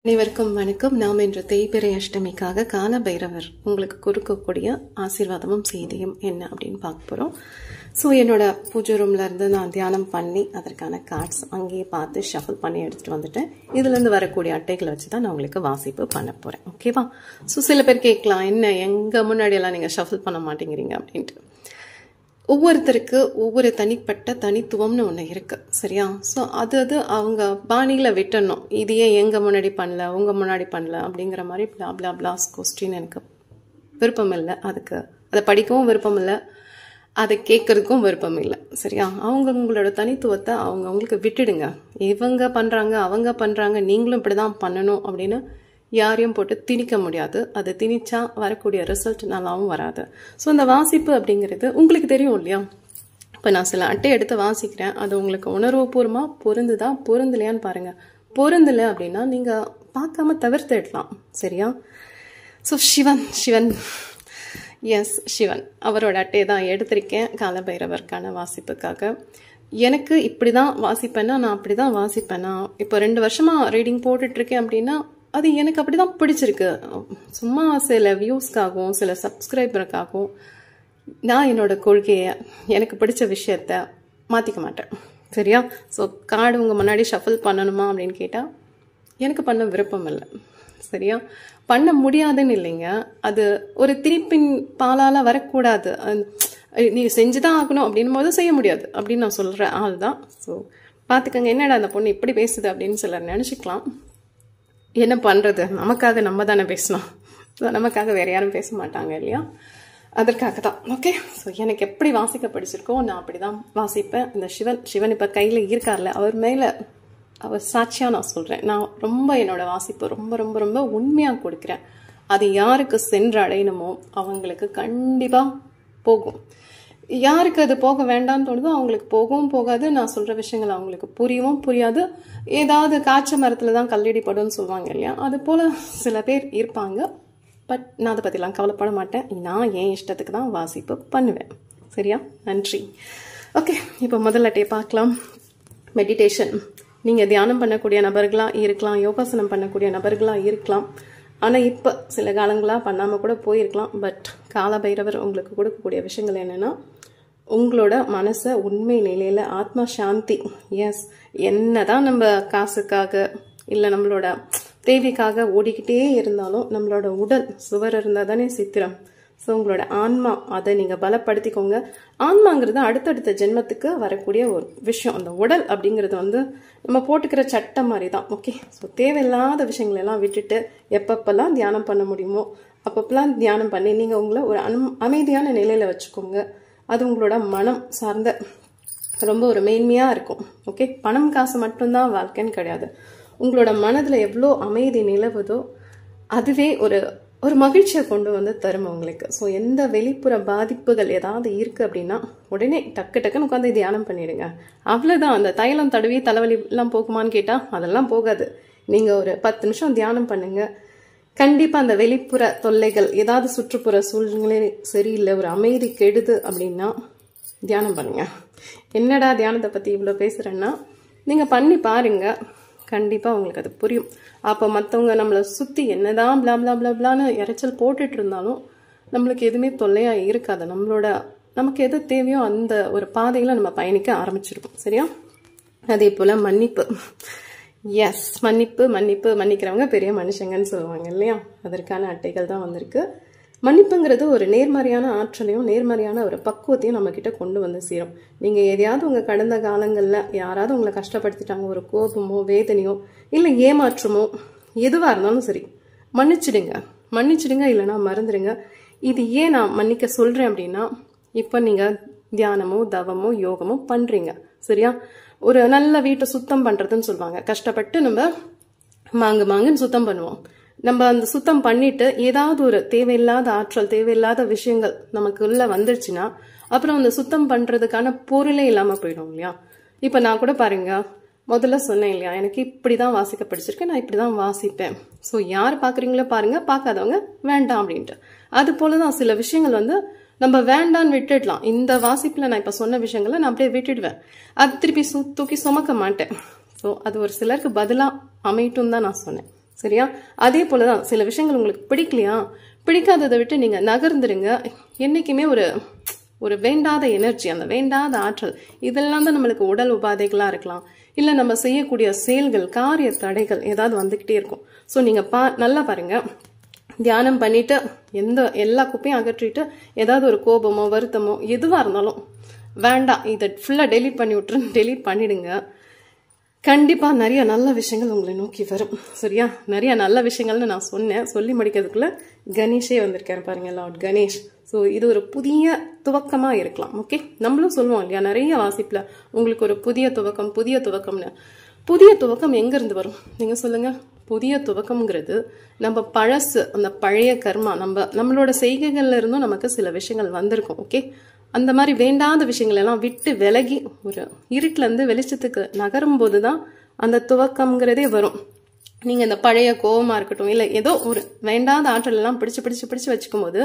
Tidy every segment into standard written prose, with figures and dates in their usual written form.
அனைவருக்கும் வணக்கம். நாம் இன்று தேய்பிறை அஷ்டமிக்காக கால பைரவர் உங்களுக்கு கொடுக்கக்கூடிய ஆசீர்வாதமும் செய்தியும் என்ன அப்படின்னு பார்க்க போறோம். ஸோ என்னோட பூஜை ரூம்ல இருந்து நான் தியானம் பண்ணி அதற்கான கார்ட்ஸ் அங்கேயே பார்த்து ஷஃபிள் பண்ணி எடுத்துட்டு வந்துட்டேன். இதுல இருந்து வரக்கூடிய அட்டைகளை வச்சுதான் நான் உங்களுக்கு வாசிப்பு பண்ண போறேன். ஓகேவா? ஸோ சில பேர் கேட்கலாம், என்ன எங்க முன்னாடி எல்லாம் நீங்க ஷஃபிள் பண்ண மாட்டேங்கிறீங்க அப்படின்ட்டு. ஒவ்வொருத்தருக்கு ஒவ்வொரு தனிப்பட்ட தனித்துவம்னு ஒன்று இருக்கு, சரியா? ஸோ அது அவங்க பாணியில விட்டணும். இது ஏன் எங்க முன்னாடி பண்ணல, உங்க முன்னாடி பண்ணல அப்படிங்கிற மாதிரி பிளாஸ் கொஸ்டின் எனக்கு விருப்பம் இல்லை. அதுக்கு அதை படிக்கவும் விருப்பம் இல்லை, அதை கேட்கறதுக்கும் விருப்பம் இல்லை, சரியா? அவங்களோட தனித்துவத்தை அவங்களுக்கு விட்டுடுங்க. இவங்க பண்றாங்க, அவங்க பண்றாங்க, நீங்களும் இப்படிதான் பண்ணணும் அப்படின்னு யாரையும் போட்டு திணிக்க முடியாது. அது திணிச்சா வரக்கூடிய ரிசல்ட் நல்லாவும் வராது. ஸோ இந்த வாசிப்பு அப்படிங்கிறது உங்களுக்கு தெரியும் இல்லையா? இப்போ நான் சில அட்டை எடுத்து வாசிக்கிறேன், அது உங்களுக்கு உணர்வுபூர்வமா பொருந்துதா பொருந்தலையான்னு பாருங்க. பொருந்தலை அப்படின்னா நீங்க பார்க்காம தவிர்த்துடலாம், சரியா? ஸோ சிவன் எஸ் சிவன் அவரோட அட்டையை தான் எடுத்திருக்கேன் காலபைரவருக்கான வாசிப்புக்காக. எனக்கு இப்படிதான் வாசிப்பேன்னா நான் அப்படிதான் வாசிப்பேன்னா, இப்போ 2 வருஷமா ரீடிங் போட்டுட்டு இருக்கேன் அப்படின்னா அது எனக்கு அப்படிதான் பிடிச்சிருக்கு. சும்மா சில வியூஸ்க்காகவும் சில சப்ஸ்கிரைபருக்காகவும் நான் என்னோட கொள்கையை எனக்கு பிடிச்ச விஷயத்த மாற்றிக்க மாட்டேன், சரியா? ஸோ கார்டு உங்கள் முன்னாடி ஷஃபிள் பண்ணணுமா அப்படின்னு கேட்டால் எனக்கு பண்ண விருப்பம் இல்லை, சரியா? பண்ண முடியாதுன்னு இல்லைங்க, அது ஒரு திருப்பின் பாலால் வரக்கூடாது. நீ செஞ்சுதான் ஆகணும் அப்படின்னும் போது செய்ய முடியாது அப்படின்னு நான் சொல்கிற ஆள் தான். ஸோ பார்த்துக்கங்க, என்னடா அந்த பொண்ணு இப்படி பேசுது அப்படின்னு சிலர் நினச்சிக்கலாம். என்ன பண்ணுறது, நமக்காக நம்ம தானே பேசணும், நமக்காக வேற யாரும் பேச மாட்டாங்க இல்லையா? அதற்காக தான். ஓகே, ஸோ எனக்கு எப்படி வாசிக்க படிச்சிருக்கோ நான் அப்படிதான் வாசிப்பேன். இந்த சிவன் இப்போ கையில் இருக்கார்ல, அவர் மேலே அவர் சாட்சியாக நான் சொல்கிறேன், நான் ரொம்ப என்னோட வாசிப்பு ரொம்ப ரொம்ப ரொம்ப உண்மையாக கொடுக்குறேன். அது யாருக்கு சென்று அடையணுமோ அவங்களுக்கு கண்டிப்பாக போகும். யாருக்கு அது போக வேண்டாம்னு தோணுதோ அவங்களுக்கு போகவும் போகாது. நான் சொல்ற விஷயங்கள் அவங்களுக்கு புரியவும் புரியாது. ஏதாவது காய்ச்ச மரத்துல தான் கல்லடி படும்னு சொல்லுவாங்க இல்லையா? அது போல சில பேர் இருப்பாங்க. பட் நான் அதை பத்திலாம் கவலைப்பட மாட்டேன். நான் என் இஷ்டத்துக்கு தான் வாசிப்பு பண்ணுவேன், சரியா? நன்றி. ஓகே, இப்போ முதல் அட்டையை பார்க்கலாம். மெடிடேஷன். நீங்க தியானம் பண்ணக்கூடிய நபர்களா இருக்கலாம், யோகாசனம் பண்ணக்கூடிய நபர்களா இருக்கலாம். ஆனா இப்ப சில காலங்களா பண்ணாம கூட போயிருக்கலாம். பட் காலபைரவர் உங்களுக்கு கொடுக்கக்கூடிய விஷயங்கள் என்னன்னா, உங்களோட மனசை உண்மை நிலையில ஆத்மா சாந்தி. எஸ், என்னதான் நம்ம காசுக்காக இல்ல நம்மளோட தேவைக்காக ஓடிக்கிட்டே இருந்தாலும் நம்மளோட உடல் சுவர் இருந்தா தானே சித்திரம். ஸோ உங்களோட ஆன்மா, அதை நீங்க பலப்படுத்திக்கோங்க. ஆன்மாங்கிறது அடுத்தடுத்த ஜென்மத்துக்கு வரக்கூடிய ஒரு விஷயம். அந்த உடல் அப்படிங்கிறது நம்ம போட்டுக்கிற சட்டை மாதிரி தான். ஓகே, ஸோ தேவையில்லாத விஷயங்கள் எல்லாம் விட்டுட்டு எப்பப்பெல்லாம் தியானம் பண்ண முடியுமோ அப்பப்பெல்லாம் தியானம் பண்ணி நீங்க உங்களை ஒரு அமைதியான நிலையில வச்சுக்கோங்க. அது உங்களோட மனம் சார்ந்த ரொம்ப ஒரு மேன்மையா இருக்கும். ஓகே, பணம் காசு மட்டும்தான் வாழ்க்கைன்னு கிடையாது. உங்களோட மனதுல எவ்வளோ அமைதி நிலவுதோ அதுவே ஒரு மகிழ்ச்சியை கொண்டு தரும் உங்களுக்கு. ஸோ எந்த வெளிப்புற பாதிப்புகள் ஏதாவது இருக்கு அப்படின்னா உடனே டக்குன்னு உட்காந்து தியானம் பண்ணிடுங்க. அவ்வளவுதான். அந்த தைலம் தடவி தலைவலி எல்லாம் போகுமான்னு கேட்டா அதெல்லாம் போகாது. நீங்க ஒரு 10 நிமிஷம் தியானம் பண்ணுங்க. கண்டிப்பா அந்த வெளிப்புற தொல்லைகள், ஏதாவது சுற்றுப்புற சூழ்நிலை சரியில்லை, ஒரு அமைதி கெடுது அப்படின்னா தியானம் பண்ணுங்க. என்னடா தியானத்தை பத்தி இவ்வளவு பேசுறேன்னா, நீங்க பண்ணி பாருங்க, கண்டிப்பா உங்களுக்கு அது புரியும். அப்ப மத்தவங்க நம்மளை சுத்தி என்னதான் பிளான்னு இறைச்சல் போட்டுட்டு இருந்தாலும் நம்மளுக்கு எதுவுமே தொல்லையா இருக்காது. நமக்கு எது தேவையோ அந்த ஒரு பாதையில நம்ம பயணிக்க ஆரம்பிச்சிருக்கோம், சரியா? அதே போல மன்னிப்பு. எஸ், மன்னிக்கிறவங்க பெரிய மனுஷங்கன்னு சொல்லுவாங்க இல்லையா? அதற்கான அட்டைகள் தான் வந்திருக்கு. மன்னிப்புங்கிறது ஒரு நேர்மறையான ஆற்றலையும் நேர்மறையான ஒரு பக்குவத்தையும் நம்ம கிட்ட கொண்டு சேரும். நீங்க எதையாவது உங்க கடந்த காலங்கள்ல யாராவது உங்களை கஷ்டப்படுத்திட்டாங்க, ஒரு கோபமோ வேதனையோ இல்ல ஏமாற்றமோ எதுவா இருந்தாலும் சரி, மன்னிச்சிடுங்க, இல்லைன்னா மறந்துடுங்க. இது ஏன் நான் மன்னிக்க சொல்றேன் அப்படின்னா, இப்ப நீங்க தியானமோ தவமோ யோகமோ பண்றீங்க, சரியா? ஒரு நல்ல வீட்டை சுத்தம் பண்றதுன்னு சொல்லுவாங்க. கஷ்டப்பட்டு நம்ம மாங்குன்னு சுத்தம் பண்ணுவோம். நம்ம அந்த சுத்தம் பண்ணிட்டு ஏதாவது ஒரு தேவையில்லாத ஆற்றல், தேவையில்லாத விஷயங்கள் நமக்கு உள்ள வந்துருச்சுன்னா அப்புறம் அந்த சுத்தம் பண்றதுக்கான பொருளே இல்லாம போயிடும் இல்லையா? இப்ப நான் கூட பாருங்க, முதல்ல சொன்னேன் இல்லையா, எனக்கு இப்படிதான் வாசிக்க படிச்சிருக்கேன், நான் இப்படிதான் வாசிப்பேன். ஸோ யார் பாக்குறீங்களோ பாருங்க, பார்க்காதவங்க வேண்டாம் அப்படின்ட்டு. அது போலதான் சில விஷயங்கள் நம்ம வேண்டான்னு விட்டுடலாம். இந்த வாசிப்புல நான் இப்ப சொன்ன விஷயங்களை நான் அப்படியே விட்டுடுவேன். அது திருப்பி தூக்கி சுமக்க மாட்டேன். ஸோ அது ஒரு சிலருக்கு பதிலா அமையட்டும் தான் நான் சொன்னேன். சரியா? அதே போலதான் சில விஷயங்கள் உங்களுக்கு பிடிக்கலையா, பிடிக்காததை விட்டு நீங்க நகர்ந்துருங்க. என்னைக்குமே ஒரு வேண்டாத எனர்ஜி, அந்த வேண்டாத ஆற்றல், இதெல்லாம் தான் நம்மளுக்கு உடல் உபாதைகளா இருக்கலாம், இல்ல நம்ம செய்யக்கூடிய செயல்கள், காரிய தடைகள் ஏதாவது வந்துகிட்டே இருக்கும். ஸோ நீங்க நல்லா பாருங்க, தியானம் பண்ணிட்டு எல்லா குப்பையும் அகற்றிட்டு ஏதாவது ஒரு கோபமோ வருத்தமோ எதுவா இருந்தாலும் வேண்டாம், இதை ஃபுல்லா டெலீட் பண்ணி விட்டுருன்னு டெலீட் பண்ணிடுங்க. கண்டிப்பா நிறைய நல்ல விஷயங்கள் உங்களை நோக்கி வரும். சரியா? நிறைய நல்ல விஷயங்கள்னு நான் சொன்னேன். சொல்லி முடிக்கிறதுக்குள்ள கணேஷே வந்திருக்காரு பாருங்க, லார்ட் கணேஷ். ஸோ இது ஒரு புதிய துவக்கமா இருக்கலாம். ஓகே, நம்மளும் சொல்லுவோம் இல்லையா நிறைய வாசிப்புல, உங்களுக்கு ஒரு புதிய துவக்கம், புதிய துவக்கம்னு. புதிய துவக்கம் எங்க இருந்து வரும் நீங்க சொல்லுங்க? புதிய துவக்கம்ங்கிறது நம்ம பழசு, அந்த பழைய கர்மா, நம்மளோட செய்கைகள்ல இருந்தும் நமக்கு சில விஷயங்கள் வந்திருக்கும். ஓகே, அந்த மாதிரி வேண்டாத விஷயங்கள் எல்லாம் விட்டு விலகி ஒரு இருட்டுல இருந்து வெளிச்சத்துக்கு நகரும் போதுதான் அந்த துவக்கம்ங்கிறதே வரும். நீங்க இந்த பழைய கோபமா இருக்கட்டும், இல்ல ஏதோ ஒரு வேண்டாத ஆற்றல் எல்லாம் பிடிச்சு வச்சுக்கும் போது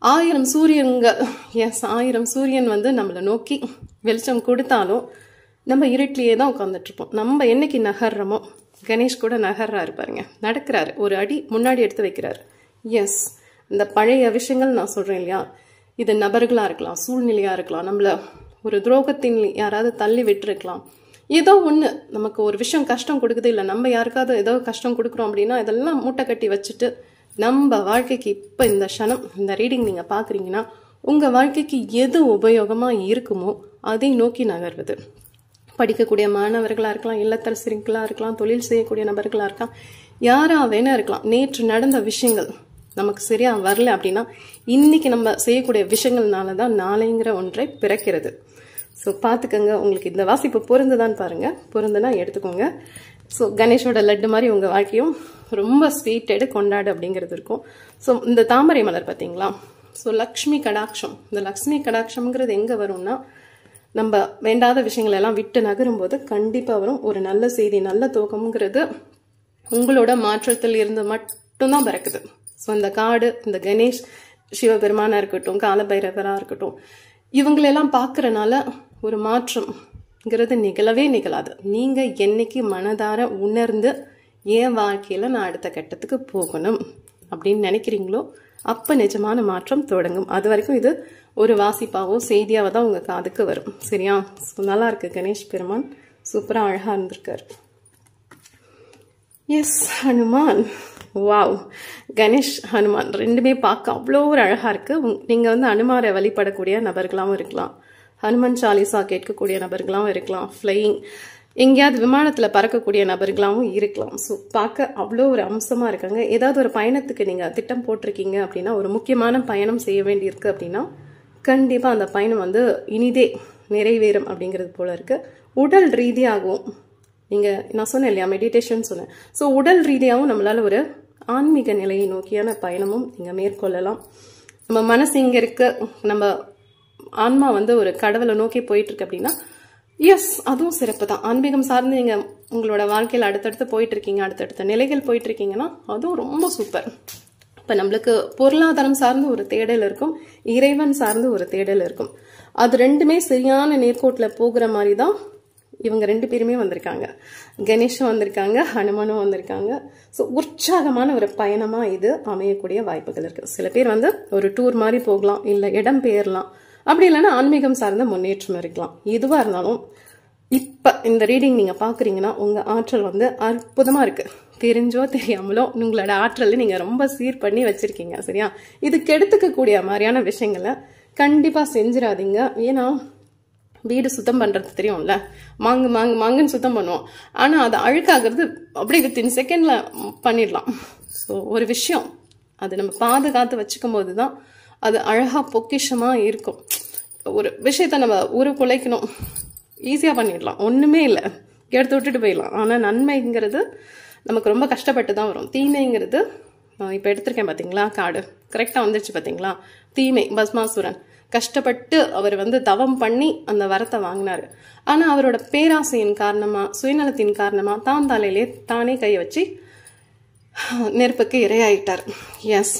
1000 சூரியன்கள், எஸ் 1000 சூரியன் வந்து நம்மளை நோக்கி வெளிச்சம் கொடுத்தாலும் நம்ம இருட்டிலேயே தான் உட்காந்துட்டு இருப்போம். நம்ம என்னைக்கு நகர்றோமோ, கணேஷ் கூட நகர்றாரு பாருங்க, நடக்கிறாரு, ஒரு அடி முன்னாடி எடுத்து வைக்கிறாரு. எஸ், இந்த பழைய விஷயங்கள் நான் சொல்றேன் இல்லையா, இது நபர்களா இருக்கலாம், சூழ்நிலையா இருக்கலாம், நம்மள ஒரு துரோகத்தின் யாராவது தள்ளி விட்டுருக்கலாம், ஏதோ ஒண்ணு நமக்கு ஒரு விஷயம் கஷ்டம் கொடுக்குது, இல்ல நம்ம யாருக்காவது ஏதோ கஷ்டம் கொடுக்குறோம் அப்படின்னா இதெல்லாம் மூட்டை கட்டி வச்சுட்டு நம்ம வாழ்க்கைக்கு இப்ப இந்த க்ஷணம் இந்த ரீடிங் நீங்க பாக்குறீங்கன்னா உங்க வாழ்க்கைக்கு எது உபயோகமா இருக்குமோ அதை நோக்கி நகர்வது. படிக்கக்கூடிய மாணவர்களா இருக்கலாம், இல்லத்தரசிகளா இருக்கலாம், தொழில் செய்யக்கூடிய நபர்களா இருக்கலாம், யாரா வேணா இருக்கலாம். நேற்று நடந்த விஷயங்கள் நமக்கு சரியா வரல அப்படின்னா இன்னைக்கு நம்ம செய்யக்கூடிய விஷயங்கள்னாலதான் நாளைங்கிற ஒன்றை பிறக்கிறது. ஸோ பார்த்துக்கங்க, உங்களுக்கு இந்த வாசிப்பு பொருந்துதான் பாருங்க, பொருந்துனா எடுத்துக்கோங்க. ஸோ கணேஷோட லட்டு மாதிரி உங்க வாழ்க்கையும் ரொம்ப ஸ்வீட்டடு கொண்டாடு அப்படிங்கிறது இருக்கும். ஸோ இந்த தாமரை மலர் பார்த்தீங்களா, ஸோ லக்ஷ்மி கடாட்சம், இந்த லக்ஷ்மி கடாட்சம்ங்கிறது எங்க வரும்னா நம்ம வேண்டாத விஷயங்கள் எல்லாம் விட்டு நகரும் போது கண்டிப்பா வரும். ஒரு நல்ல செய்தி, நல்ல துவக்கம்ங்கிறது உங்களோட மாற்றத்தில் இருந்து மட்டும்தான் பிறக்குது. ஸோ இந்த காடு, இந்த கணேஷ், சிவபெருமானா இருக்கட்டும், காலபைரவரா இருக்கட்டும், இவங்களெல்லாம் பார்க்கறனால ஒரு மாற்றம்ங்கிறது நிகழவே நிகழாது. நீங்க என்னைக்கு மனதார உணர்ந்து என் வாழ்க்கையில நான் அடுத்த கட்டத்துக்கு போகணும் அப்படின்னு நினைக்கிறீங்களோ அப்ப நிஜமான மாற்றம் தொடங்கும். அது வரைக்கும் இது ஒரு வாசிப்பாவோ செய்தியாவோ தான் உங்க காதுக்கு வரும். சரியா? நல்லா இருக்கு, கணேஷ் பெருமான் சூப்பரா அழகா இருந்திருக்காரு. எஸ், ஹனுமான், வாவ், கணேஷ் ஹனுமான் ரெண்டுமே பார்க்க அவ்வளோ ஒரு அழகா இருக்கு. நீங்க வந்து அனுமாரை வழிபடக்கூடிய நபர்களாகவும் இருக்கலாம், ஹனுமன் சாலிசா கேட்கக்கூடிய நபர்களாகவும் இருக்கலாம், ஃப்ளையிங் எங்கேயாவது விமானத்துல பறக்கக்கூடிய நபர்களாகவும் இருக்கலாம். ஸோ பார்க்க அவ்வளோ ஒரு அம்சமா இருக்காங்க. ஏதாவது ஒரு பயணத்துக்கு நீங்க திட்டம் போட்டிருக்கீங்க அப்படின்னா, ஒரு முக்கியமான பயணம் செய்ய வேண்டியிருக்கு அப்படின்னா கண்டிப்பா அந்த பயணம் வந்து இனிதே நிறைவேறும் அப்படிங்கிறது போல இருக்கு. உடல் ரீதியாகவும் நீங்க, நான் சொன்னேன் இல்லையா மெடிடேஷன் சொன்னேன், ஸோ உடல் ரீதியாகவும் நம்மளால ஒரு ஆன்மீக நிலையை நோக்கியான பயணமும் நீங்க மேற்கொள்ளலாம். நம்ம மனசு இங்க இருக்கு, நம்ம ஆன்மா வந்து ஒரு கடவுளை நோக்கி போயிட்டு இருக்கு அப்படின்னா எஸ், அதுவும் சிறப்பு தான். ஆன்மீகம் சார்ந்து நீங்க உங்களோட வாழ்க்கையில அடுத்தடுத்து போயிட்டு இருக்கீங்க, அடுத்தடுத்த நிலைகள் போயிட்டு இருக்கீங்கன்னா அதுவும் ரொம்ப சூப்பர். இப்ப நம்மளுக்கு பொருளாதாரம் சார்ந்து ஒரு தேடல் இருக்கும், இறைவன் சார்ந்து ஒரு தேடல் இருக்கும். அது ரெண்டுமே சரியான நேர்கோட்டில் போகிற மாதிரி தான் இவங்க ரெண்டு பேருமே வந்திருக்காங்க. கணேஷும் வந்திருக்காங்க, ஹனுமனும் வந்திருக்காங்க. ஸோ உற்சாகமான ஒரு பயணமா இது அமையக்கூடிய வாய்ப்புகள் இருக்கு. சில பேர் வந்து ஒரு டூர் மாதிரி போகலாம், இல்லை இடம் பெயரலாம், அப்படி இல்லைன்னா ஆன்மீகம் சார்ந்த முன்னேற்றம் இருக்கலாம். எதுவா இருந்தாலும் இப்ப இந்த ரீடிங் நீங்க பாக்குறீங்கன்னா உங்க ஆற்றல் வந்து அற்புதமா இருக்கு. தெரிஞ்சோ தெரியாமலோ உங்களோட ஆற்றலை நீங்க ரொம்ப சீர் பண்ணி வச்சிருக்கீங்க. சரியா? இது கெடுத்துக்க கூடிய மாதிரியான விஷயங்களை கண்டிப்பா செஞ்சிடாதீங்க. ஏன்னா வீடு சுத்தம் பண்றது தெரியும்ல, மாங்குன்னு சுத்தம் பண்ணுவோம், ஆனா அது அழுக்காகிறது அப்படியே வித்தின் செகண்ட்ல பண்ணிடலாம். ஸோ ஒரு விஷயம் அது நம்ம பாதுகாத்து வச்சுக்கும் போதுதான் அது அழகா பொக்கிஷமா இருக்கும். ஒரு விஷயத்த நம்ம குலைக்கணும், ஈஸியா பண்ணிடலாம், ஒண்ணுமே இல்லை, எடுத்து விட்டுட்டு போயிடலாம். ஆனா நன்மைங்கிறது நமக்கு ரொம்ப கஷ்டப்பட்டு தான் வரும். தீமைங்கிறது இப்ப எடுத்திருக்கேன் பாத்தீங்களா, காடு கரெக்டா வந்துருச்சு பாத்தீங்களா. தீமை பஸ்மாசுரன் கஷ்டப்பட்டு அவர் வந்து தவம் பண்ணி அந்த வரத்தை வாங்கினாரு. ஆனா அவரோட பேராசையின் காரணமா, சுயநலத்தின் காரணமா தான் தலையிலே தானே கையை வச்சு நெருப்புக்கு இரையாயிட்டார். எஸ்,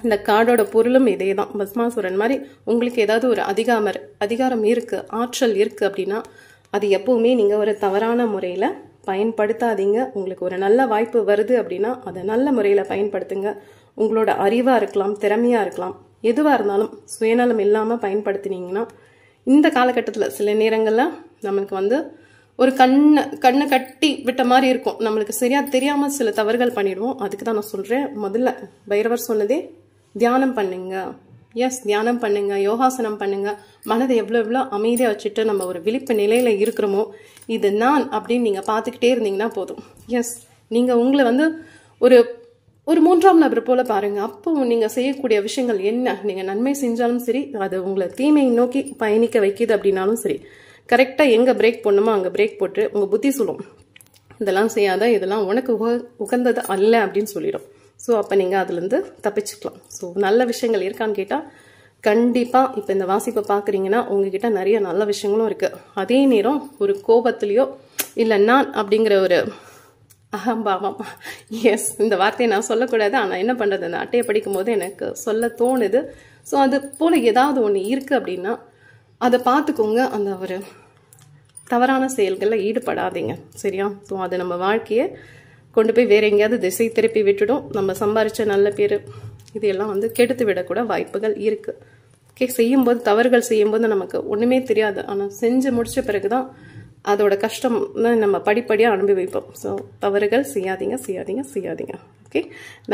இந்த காடோட பொருளும் இதே தான். பஸ்மாசுரன் மாதிரி உங்களுக்கு ஏதாவது ஒரு அதிகாரம் இருக்கு, ஆற்றல் இருக்கு அப்படின்னா அது எப்பவுமே நீங்க ஒரு தவறான முறையில பயன்படுத்தாதீங்க. உங்களுக்கு ஒரு நல்ல வாய்ப்பு வருது அப்படின்னா அதை நல்ல முறையில் பயன்படுத்துங்க. உங்களோட அறிவாக இருக்கலாம், திறமையாக இருக்கலாம், எதுவாக இருந்தாலும் சுயநலம் இல்லாமல் பயன்படுத்தினீங்கன்னா இந்த காலகட்டத்தில் சில நேரங்களில் நம்மளுக்கு வந்து ஒரு கண்ணை கட்டி விட்ட மாதிரி இருக்கும். நம்மளுக்கு சரியா தெரியாமல் சில தவறுகள் பண்ணிடுவோம். அதுக்கு தான் நான் சொல்கிறேன், முதல்ல பைரவர் சொன்னதே தியானம் பண்ணுங்க. எஸ், தியானம் பண்ணுங்க, யோகாசனம் பண்ணுங்க. மனதை எவ்வளோ அமைதியாக வச்சுட்டு நம்ம ஒரு விழிப்பு நிலையில் இருக்கிறோமோ, இது நான் அப்படின்னு நீங்கள் பார்த்துக்கிட்டே இருந்தீங்கன்னா போதும். எஸ், நீங்கள் உங்களை வந்து ஒரு மூன்றாம் நபர் போல பாருங்க. அப்போ நீங்கள் செய்யக்கூடிய விஷயங்கள் என்ன, நீங்கள் நன்மை செஞ்சாலும் சரி, அது உங்களை தீமையை நோக்கி பயணிக்க வைக்கிது அப்படின்னாலும் சரி, கரெக்டாக எங்கே பிரேக் போடணுமோ அங்கே பிரேக் போட்டு உங்கள் புத்தி சொல்லும், இதெல்லாம் செய்யாத, இதெல்லாம் உனக்கு உகந்தது அல்ல அப்படின்னு சொல்லிடும். ஸோ அப்போ நீங்கள் அதுலேருந்து தப்பிச்சுக்கலாம். ஸோ நல்ல விஷயங்கள் இருக்கான்னு கேட்டால் கண்டிப்பாக இப்போ இந்த வாசிப்பை பார்க்குறீங்கன்னா உங்ககிட்ட நிறைய நல்ல விஷயங்களும் இருக்குது. அதே நேரம் ஒரு கோபத்துலேயோ இல்லை நான் அப்படிங்கிற ஒரு அகம்பாவம், எஸ் இந்த வார்த்தையை நான் சொல்லக்கூடாது, ஆனால் என்ன பண்ணுறது, அந்த அட்டையை படிக்கும் போது எனக்கு சொல்ல தோணுது. ஸோ அது போல் ஏதாவது ஒன்று இருக்குது அப்படின்னா அதை பார்த்துக்கோங்க. அந்த ஒரு தவறான செயல்களில் ஈடுபடாதீங்க, சரியா? ஸோ அது நம்ம வாழ்க்கையை கொண்டு போய் வேற எங்கேயாவது திசை திருப்பி விட்டுடும். நம்ம சம்பாரிச்ச நல்ல பேர் இதையெல்லாம் வந்து கெடுத்து விடக்கூட வாய்ப்புகள் இருக்கு. ஓகே, செய்யும்போது தவறுகள் செய்யும்போது நமக்கு ஒண்ணுமே தெரியாது, ஆனால் செஞ்சு முடிச்ச பிறகுதான் அதோட கஷ்டம் நம்ம படிப்படியாக அனுபவிப்போம். ஸோ தவறுகள் செய்யாதீங்க, செய்யாதீங்க, செய்யாதீங்க. ஓகே,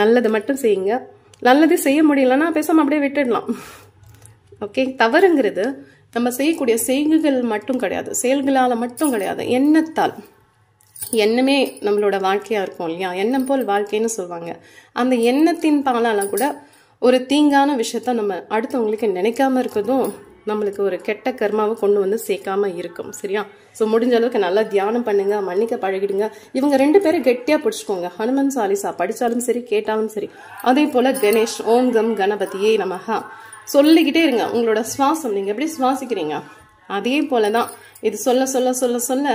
நல்லது மட்டும் செய்யுங்க. நல்லது செய்ய முடியலன்னா பேசாம அப்படியே விட்டுடலாம். ஓகே, தவறுங்கிறது நம்ம செய்யக்கூடிய செய்கைகள் மட்டும் கிடையாது, செயல்களால் மட்டும் கிடையாது, எண்ணத்தால். எண்ணமே நம்மளோட வாழ்க்கையா இருக்கும் இல்லையா? எண்ணம் போல் வாழ்க்கைன்னு சொல்லுவாங்க. அந்த எண்ணத்தின் பாலால கூட ஒரு தீங்கான விஷயத்த நம்ம அடுத்தவங்களுக்கு நினைக்காம இருக்கிறதும் நம்மளுக்கு ஒரு கெட்ட கர்மாவை கொண்டு வந்து சேர்க்காம இருக்கும், சரியா? ஸோ முடிஞ்ச அளவுக்கு நல்லா தியானம் பண்ணுங்க, மன்னிக்க பழகிடுங்க. இவங்க 2 பேரும் கெட்டியா பிடிச்சிக்கோங்க. ஹனுமன் சாலிசா படிச்சாலும் சரி, கேட்டாலும் சரி. அதே போல கணேஷ், ஓம் கம் கணபதியே நமஹா சொல்லிக்கிட்டே இருங்க. உங்களோட சுவாசம் நீங்க எப்படி சுவாசிக்கிறீங்க அதே போலதான் இது சொல்ல சொல்ல சொல்ல சொல்ல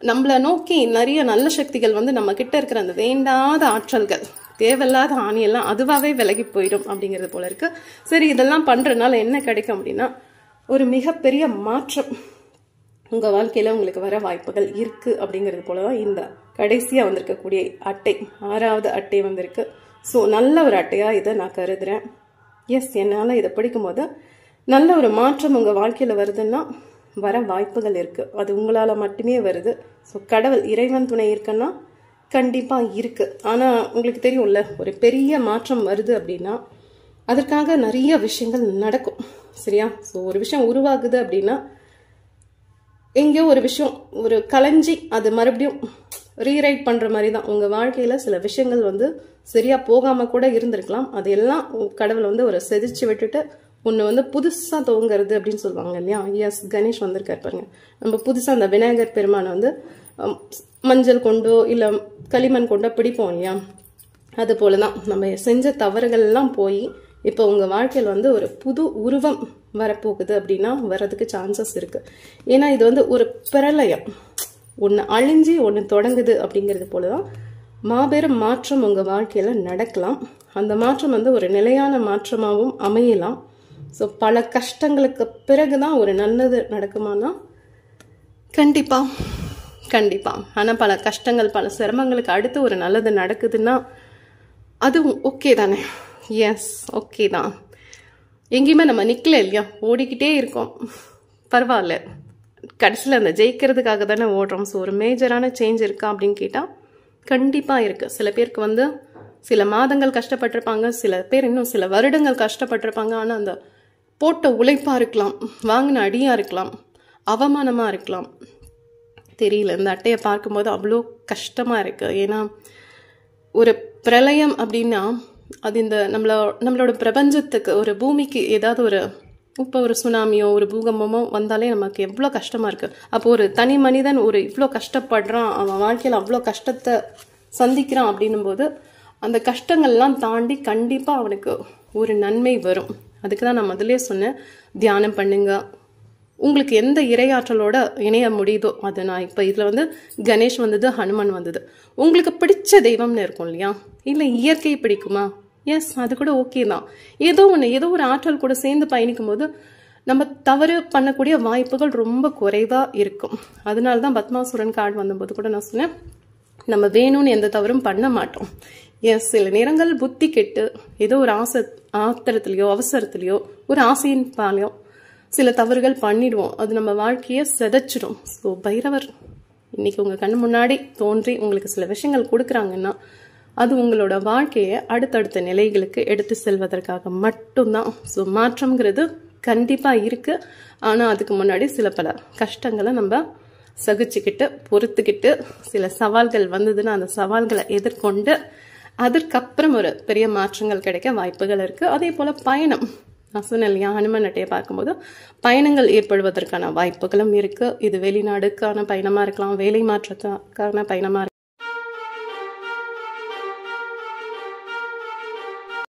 நம்மளை நோக்கி நிறைய நல்ல சக்திகள் வந்து நம்ம கிட்ட இருக்கிற அந்த வேண்டாத ஆற்றல்கள், தேவையில்லாத ஆணியெல்லாம் அதுவாகவே விலகி போயிடும் அப்படிங்கிறது போல இருக்கு. சரி, இதெல்லாம் பண்றதுனால என்ன கிடைக்கும் அப்படின்னா ஒரு மிகப்பெரிய மாற்றம் உங்க வாழ்க்கையில உங்களுக்கு வர வாய்ப்புகள் இருக்கு அப்படிங்கிறது போலதான் இந்த கடைசியா வந்திருக்கக்கூடிய அட்டை, 6வது அட்டை வந்திருக்கு. ஸோ நல்ல ஒரு அட்டையா இதை நான் கருதுறேன். எஸ், என்னால் இதை படிக்கும்போது நல்ல ஒரு மாற்றம் உங்கள் வாழ்க்கையில் வருதுன்னா வர வாய்ப்புகள் இருக்குது. அது உங்களால் மட்டுமே வருது. ஸோ கடவுள், இறைவன் துணை இருக்குன்னா கண்டிப்பாக இருக்குது. ஆனால் உங்களுக்கு தெரியும்ல, ஒரு பெரிய மாற்றம் வருது அப்படின்னா அதற்காக நிறைய விஷயங்கள் நடக்கும், சரியா? ஸோ ஒரு விஷயம் உருவாகுது அப்படின்னா எங்கேயோ ஒரு விஷயம் ஒரு கலைஞ்சி அது மறுபடியும் ரீரைட் பண்ணுற மாதிரி தான். உங்கள் வாழ்க்கையில் சில விஷயங்கள் வந்து சரியாக போகாமல் கூட இருந்திருக்கலாம். அதையெல்லாம் கடவுள் வந்து ஒரு செதிச்சு விட்டுட்டு ஒன்று வந்து புதுசாக துவங்கிறது அப்படின்னு சொல்லுவாங்க இல்லையா? எஸ், கணேஷ் வந்திருக்காரு பாருங்க. நம்ம புதுசாக அந்த விநாயகர் பெருமானை வந்து மஞ்சள் கொண்டோ இல்லை களிமண் கொண்டோ பிடிப்போம் இல்லையா? அது போல தான் நம்ம செஞ்ச தவறுகள்லாம் போய் இப்போ உங்கள் வாழ்க்கையில் வந்து ஒரு புது உருவம் வரப்போகுது அப்படின்னா வர்றதுக்கு சான்சஸ் இருக்குது. ஏன்னா இது வந்து ஒரு பிரளயம், ஒன்று அழிஞ்சி ஒன்று தொடங்குது அப்படிங்கிறது போல தான் மாபெரும் மாற்றம் உங்கள் வாழ்க்கையில் நடக்கலாம். அந்த மாற்றம் வந்து ஒரு நிலையான மாற்றமாகவும் அமையலாம். ஸோ பல கஷ்டங்களுக்கு பிறகுதான் ஒரு நல்லது நடக்குமானா கண்டிப்பாக கண்டிப்பாக. ஆனால் பல கஷ்டங்கள் பல சிரமங்களுக்கு அடுத்து ஒரு நல்லது நடக்குதுன்னா அதுவும் ஓகே தானே? எஸ், ஓகே தான். எங்கேயுமே நம்ம நிற்கல இல்லையா, ஓடிக்கிட்டே இருக்கோம். பரவாயில்ல, கடைசியில் அந்த ஜெயிக்கிறதுக்காக தானே ஓடுறோம். ஸோ ஒரு மேஜரான சேஞ்ச் இருக்கா அப்படின்னு கேட்டால் கண்டிப்பாக இருக்குது. சில பேருக்கு வந்து சில மாதங்கள் கஷ்டப்பட்டிருப்பாங்க, சில பேர் இன்னும் சில வருடங்கள் கஷ்டப்பட்டிருப்பாங்க. ஆனால் அந்த போட்ட உழைப்பாக இருக்கலாம், வாங்கின அடியாக இருக்கலாம், அவமானமாக இருக்கலாம், தெரியல. இந்த அட்டையை பார்க்கும்போது அவ்வளோ கஷ்டமாக இருக்குது. ஏன்னா ஒரு பிரளயம் அப்படின்னா அது இந்த நம்மளோட பிரபஞ்சத்துக்கு, ஒரு பூமிக்கு ஏதாவது ஒரு இப்போ ஒரு சுனாமியோ ஒரு பூகம்பமோ வந்தாலே நமக்கு எவ்வளோ கஷ்டமாக இருக்குது. அப்போ ஒரு தனி மனிதன் ஒரு இவ்வளோ கஷ்டப்படுறான், அவன் வாழ்க்கையில் அவ்வளோ கஷ்டத்தை சந்திக்கிறான் அப்படின்னும் போது அந்த கஷ்டங்கள்லாம் தாண்டி கண்டிப்பாக அவனுக்கு ஒரு நன்மை வரும். அதுக்கு தான் நான் முதலே சொன்னேன், தியானம் பண்ணுங்க. உங்களுக்கு எந்த இறையாற்றலோட இணைய முடியுதோ அது. நான் இப்போ இதில் வந்து கணேஷ் வந்தது, ஹனுமான் வந்தது. உங்களுக்கு பிடிச்ச தெய்வம்னு இருக்கும் இல்லையா? இல்லை இயற்கை பிடிக்குமா? எஸ், அது கூட ஓகே தான். ஏதோ ஒரு ஆற்றல் கூட சேர்ந்து பயணிக்கும் போது நம்ம தவறு பண்ணக்கூடிய வாய்ப்புகள் ரொம்ப குறைவாக இருக்கும். அதனால தான் பத்மாசுரன் கார்டு வந்தபோது கூட நான் சொன்னேன், நம்ம வேணும்னு எந்த தவறும் பண்ண மாட்டோம். சில நேரங்கள் புத்தி கெட்டு ஏதோ ஒரு ஆத்திரத்திலையோ அவசரத்திலையோ ஒரு ஆசையின் பாலையோ சில தவறுகள் பண்ணிடுவோம். அது நம்ம வாழ்க்கையை சிதைச்சிடும். ஸோ பைரவர் இன்னைக்கு உங்க கண்ணு முன்னாடி தோன்றி உங்களுக்கு சில விஷயங்கள் கொடுக்குறாங்கன்னா அது உங்களோட வாழ்க்கையை அடுத்தடுத்த நிலைகளுக்கு எடுத்து செல்வதற்காக மட்டும்தான். ஸோ மாற்றம்ங்கிறது கண்டிப்பா இருக்கு. ஆனா அதுக்கு முன்னாடி சில பல கஷ்டங்களை நம்ம சகிச்சுக்கிட்டு பொறுத்துக்கிட்டு சில சவால்கள் வந்ததுன்னா அந்த சவால்களை எதிர்கொண்டு அதற்கப்புறம் ஒரு பெரிய மாற்றங்கள் கிடைக்க வாய்ப்புகள் இருக்கு. அதே போல பயணம், நான் சொன்னேன் இல்லையா, ஹனுமன் அட்டையை பார்க்கும்போது பயணங்கள் ஏற்படுவதற்கான வாய்ப்புகளும் இருக்கு. இது வெளிநாடுக்கான பயணமா இருக்கலாம், வேலை மாற்றத்துக்கான பயணமா இருக்கலாம்.